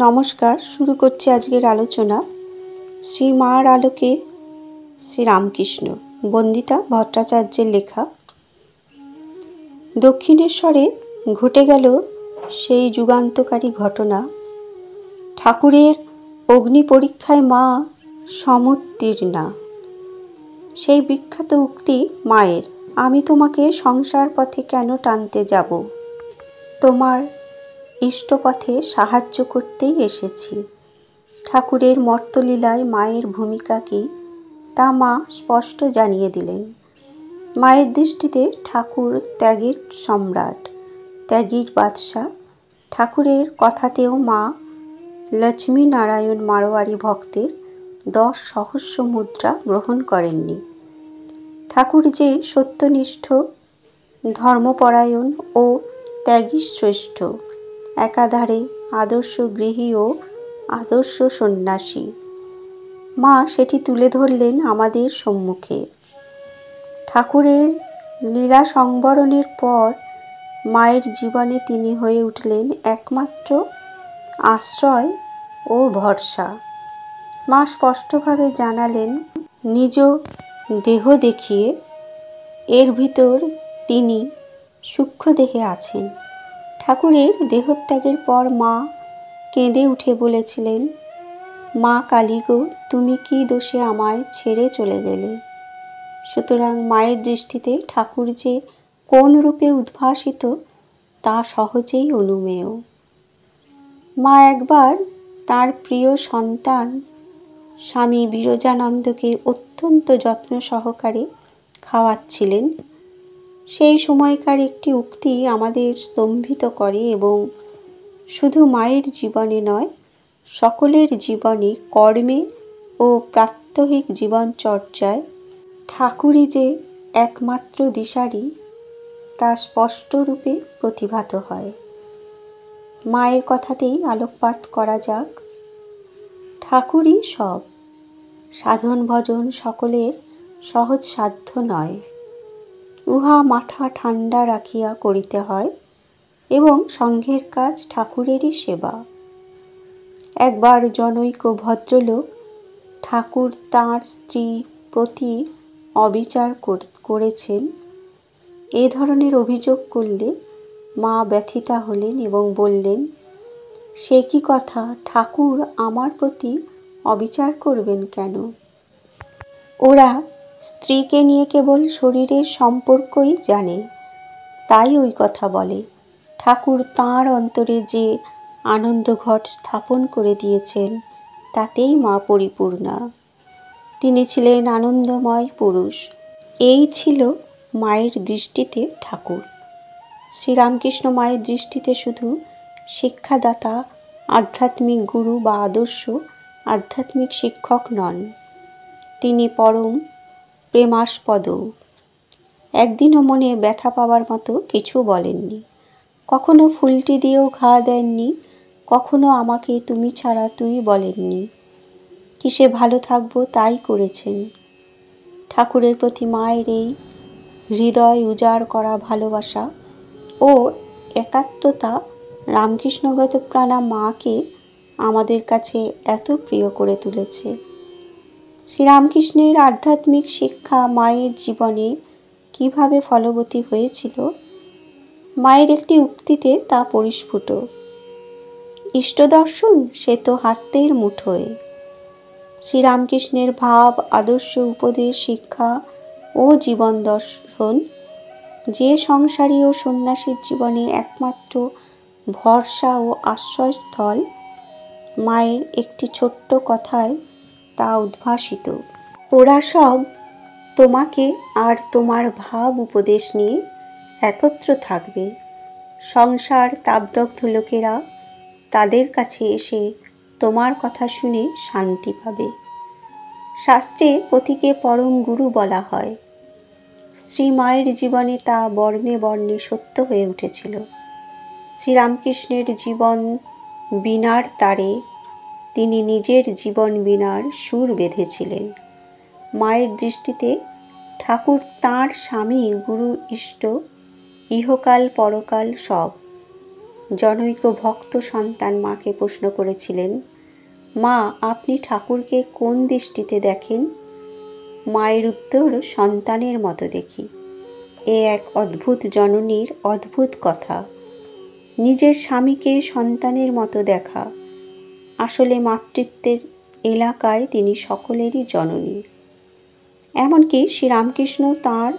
নমস্কার, শুরু করছি আজকের আলোচনা। শ্রী মার আলোকে শ্রীরামকৃষ্ণ, বন্দিতা ভট্টাচার্যের লেখা। দক্ষিণেশ্বরে ঘটে গেল সেই যুগান্তকারী ঘটনা। ঠাকুরের অগ্নি পরীক্ষায় মা সমুত্তীর্ণা। সেই বিখ্যাত উক্তি মায়ের, আমি তোমাকে সংসার পথে কেন টানতে যাব, তোমার ইষ্টপথে সাহায্য করতেই এসেছি। ঠাকুরের মর্তলীলায় মায়ের ভূমিকা কী তা মা স্পষ্ট জানিয়ে দিলেন। মায়ের দৃষ্টিতে ঠাকুর ত্যাগের সম্রাট, ত্যাগীর বাদশাহ। ঠাকুরের কথাতেও মা লক্ষ্মীনারায়ণ মারোয়ারি ভক্তের 10 সহস্র মুদ্রা গ্রহণ করেননি। ঠাকুর যে সত্যনিষ্ঠ, ধর্মপরায়ণ ও ত্যাগী শ্রেষ্ঠ, একাধারে আদর্শ গৃহী ও আদর্শ সন্ন্যাসী, মা সেটি তুলে ধরলেন আমাদের সম্মুখে। ঠাকুরের লীলা সংবরণের পর মায়ের জীবনে তিনি হয়ে উঠলেন একমাত্র আশ্রয় ও ভরসা। মা স্পষ্টভাবে জানালেন, নিজ দেহ দেখিয়ে এর ভিতর তিনি সূক্ষ্ম দেহে আছেন। ঠাকুরের দেহত্যাগের পর মা কেঁদে উঠে বলেছিলেন, মা কালী গো, তুমি কি দোষে আমায় ছেড়ে চলে গেলে? সুতরাং মায়ের দৃষ্টিতে ঠাকুর যে কোন রূপে উদ্ভাসিত তা সহজেই অনুমেয়। মা একবার তার প্রিয় সন্তান স্বামী বিরজানন্দকে অত্যন্ত যত্ন সহকারে খাওয়াচ্ছিলেন। সেই সময়কার একটি উক্তি আমাদের স্তম্ভিত করে এবং শুধু মায়ের জীবনে নয়, সকলের জীবনে, কর্মে ও প্রাত্যহিক জীবনচর্যায় ঠাকুরই যে একমাত্র দিশারি তা স্পষ্টরূপে প্রতিভাত হয়। মায়ের কথাতেই আলোকপাত করা যাক। ঠাকুরই সব। সাধন ভজন সকলের সহজ সাধ্য নয়, উহা মাথা ঠান্ডা রাখিয়া করিতে হয় এবং সঙ্ঘের কাজ ঠাকুরেরই সেবা। একবার জনৈক ভদ্রলোক ঠাকুর তাঁর স্ত্রী প্রতি অবিচার করেছেন এ ধরনের অভিযোগ করলে মা ব্যথিতা হলেন এবং বললেন, সে কি কথা, ঠাকুর আমার প্রতি অবিচার করবেন কেন? ওরা স্ত্রীকে নিয়ে কেবল শরীরের সম্পর্কই জানে, তাই ওই কথা বলে। ঠাকুর তাঁর অন্তরে যে আনন্দঘট স্থাপন করে দিয়েছেন তাতেই মা পরিপূর্ণা। তিনি ছিলেন আনন্দময় পুরুষ। এই ছিল মায়ের দৃষ্টিতে ঠাকুর। শ্রীরামকৃষ্ণ মায়ের দৃষ্টিতে শুধু শিক্ষাদাতা, আধ্যাত্মিক গুরু বা আদর্শ আধ্যাত্মিক শিক্ষক নন, তিনি পরম প্রেমাস্পদও। একদিনও মনে ব্যথা পাওয়ার মতো কিছু বলেননি, কখনো ফুলটি দিয়েও ঘা দেননি, কখনো আমাকে তুমি ছাড়া তুই বলেননি। কিসে ভালো থাকবো তাই করেছেন। ঠাকুরের প্রতি মায়ের এই হৃদয় উজাড় করা ভালোবাসা ও একাত্মতা রামকৃষ্ণগত প্রাণা মাকে আমাদের কাছে এত প্রিয় করে তুলেছে। শ্রীরামকৃষ্ণের আধ্যাত্মিক শিক্ষা মায়ের জীবনে কিভাবে ফলবতী হয়েছিল, মায়ের একটি উক্তিতে তা পরিস্ফুট। ইষ্টদর্শন সে তো হাতের মুঠোয়। শ্রীরামকৃষ্ণের ভাব, আদর্শ, উপদেশ, শিক্ষা ও জীবন দর্শন যে সংসারী ও সন্ন্যাসীর জীবনে একমাত্র ভরসা ও আশ্রয়স্থল, মায়ের একটি ছোট্ট কথায় তা উদ্ভাসিত। ওরা সব তোমাকে আর তোমার ভাব উপদেশ নিয়ে একত্র থাকবে। সংসার তাপদগ্ধ লোকেরা তাদের কাছে এসে তোমার কথা শুনে শান্তি পাবে। শাস্ত্রে পতিকে পরম গুরু বলা হয়। শ্রী মায়ের জীবনে তা বর্ণে বর্ণে সত্য হয়ে উঠেছিল। শ্রীরামকৃষ্ণের জীবন বীণার তারে তিনি নিজের জীবন বীণার সুর বেঁধেছিলেন। মায়ের দৃষ্টিতে ঠাকুর তাঁর স্বামী, গুরু, ইষ্ট, ইহকাল পরকাল সব। জনৈক ভক্ত সন্তান মাকে প্রশ্ন করেছিলেন, মা, আপনি ঠাকুরকে কোন দৃষ্টিতে দেখেন? মায়ের উত্তর, সন্তানের মতো দেখি। এ এক অদ্ভুত জননীর অদ্ভুত কথা। নিজের স্বামীকে সন্তানের মতো দেখা। আসলে মাতৃত্বের এলাকায় তিনি সকলেরই জননী। এমনকি শ্রীরামকৃষ্ণ তাঁর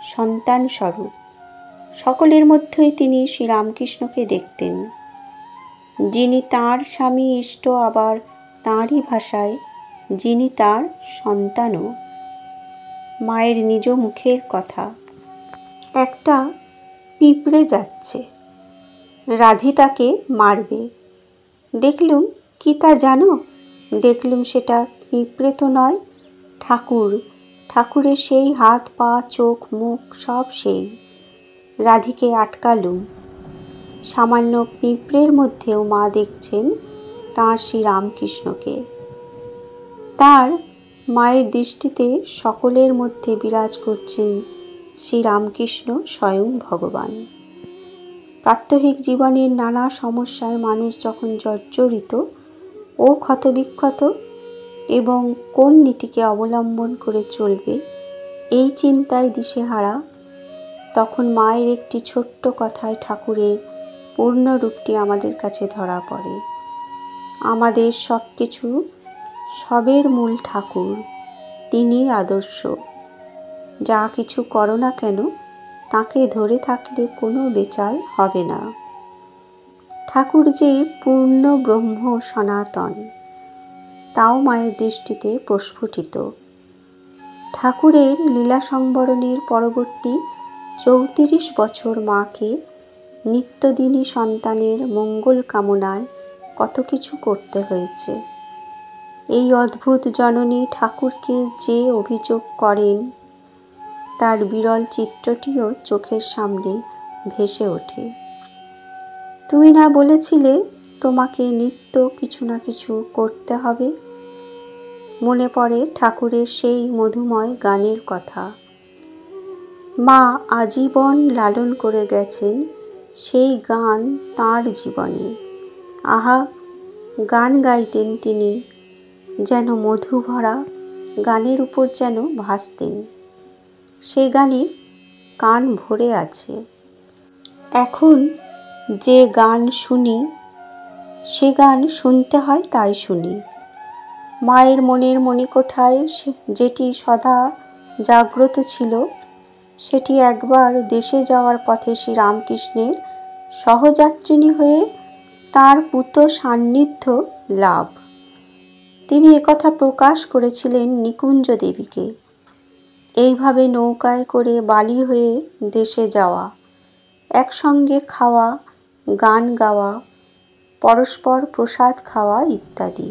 সন্তান স্বরূপ। সকলের মধ্যেই তিনি শ্রীরামকৃষ্ণকে দেখতেন, যিনি তাঁর স্বামী ইষ্ট, আবার তাঁরই ভাষায় যিনি তাঁর সন্তানও। মায়ের নিজ মুখের কথা। একটা পিঁপড়ে যাচ্ছে, রাধি তাকে মারবে। দেখলুম কি তা জানো? দেখলুম সেটা পিঁপড়ে তো নয়, ঠাকুর। ঠাকুরের সেই হাত পা চোখ মুখ সব সেই। রাধিকে আটকালুম। সামান্য পিঁপড়ের মধ্যেও মা দেখছেন তাঁর শ্রীরামকৃষ্ণকে। তার মায়ের দৃষ্টিতে সকলের মধ্যে বিরাজ করছেন শ্রীরামকৃষ্ণ স্বয়ং ভগবান। প্রাত্যহিক জীবনের নানা সমস্যায় মানুষ যখন জর্জরিত ও ক্ষতবিক্ষত এবং কোন নীতিকে অবলম্বন করে চলবে এই চিন্তায় দিশেহারা, তখন মায়ের একটি ছোট্ট কথায় ঠাকুরের পূর্ণ রূপটি আমাদের কাছে ধরা পড়ে। আমাদের সব কিছু, সবের মূল ঠাকুর, তিনি আদর্শ। যা কিছু করো না কেন তাকে ধরে থাকলে কোনো বেচাল হবে না। ঠাকুর যে পূর্ণ ব্রহ্ম সনাতন, তাও মায়ের দৃষ্টিতে প্রস্ফুটিত। ঠাকুরের লীলা সংবরণের পরবর্তী 34 বছর মাকে নিত্যদিনই সন্তানের মঙ্গল কামনায় কত কিছু করতে হয়েছে। এই অদ্ভুত জননী ঠাকুরকে যে অভিযোগ করেন, তার বিরল চিত্রটিও চোখের সামনে ভেসে ওঠে। তুমি না বলেছিলে তোমাকে নিত্য কিছু না কিছু করতে হবে? মনে পড়ে ঠাকুরের সেই মধুময় গানের কথা। মা আজীবন লালন করে গেছেন সেই গান তাঁর জীবনে। আহা, গান গাইতেন তিনি, যেন মধু ভরা গানের উপর যেন ভাসতেন। সে গানে কান ভরে আছে। এখন যে গান শুনি, সে গান শুনতে হয় তাই শুনি। মায়ের মনের মণিকোঠায় যেটি সদা জাগ্রত ছিল, সেটি একবার দেশে যাওয়ার পথে শ্রীরামকৃষ্ণের সহযাত্রিনী হয়ে তাঁর পূত সান্নিধ্য লাভ। তিনি একথা প্রকাশ করেছিলেন নিকুঞ্জ দেবীকে। এইভাবে নৌকায় করে বালি হয়ে দেশে যাওয়া, একসঙ্গে খাওয়া, গান গাওয়া, পরস্পর প্রসাদ খাওয়া ইত্যাদি।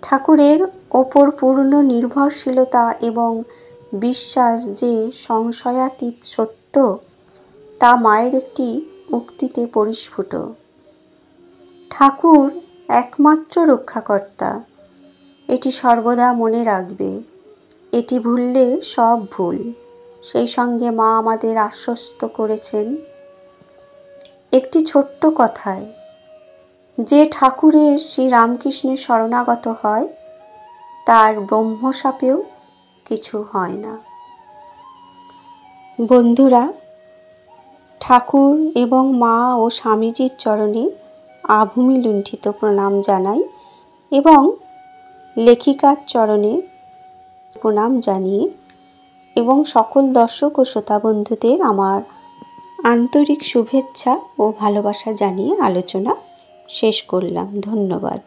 ঠাকুরের ওপর পূর্ণ নির্ভরশীলতা এবং বিশ্বাস যে সংশয়াতীত সত্য, তা মায়ের একটি উক্তিতে পরিস্ফুট। ঠাকুর একমাত্র রক্ষাকর্তা, এটি সর্বদা মনে রাখবে। এটি ভুললে সব ভুল। সেই সঙ্গে মা আমাদের আশ্বস্ত করেছেন একটি ছোট্ট কথায়, যে ঠাকুরের শ্রীরামকৃষ্ণের শরণাগত হয় তার ব্রহ্মশাপেও কিছু হয় না। বন্ধুরা, ঠাকুর এবং মা ও স্বামীজির চরণে আভূমি লুণ্ঠিত প্রণাম জানাই এবং লেখিকার চরণে প্রণাম জানিয়ে এবং সকল দর্শক ও শ্রোতা বন্ধুদের আমার আন্তরিক শুভেচ্ছা ও ভালোবাসা জানিয়ে আলোচনা শেষ করলাম। ধন্যবাদ।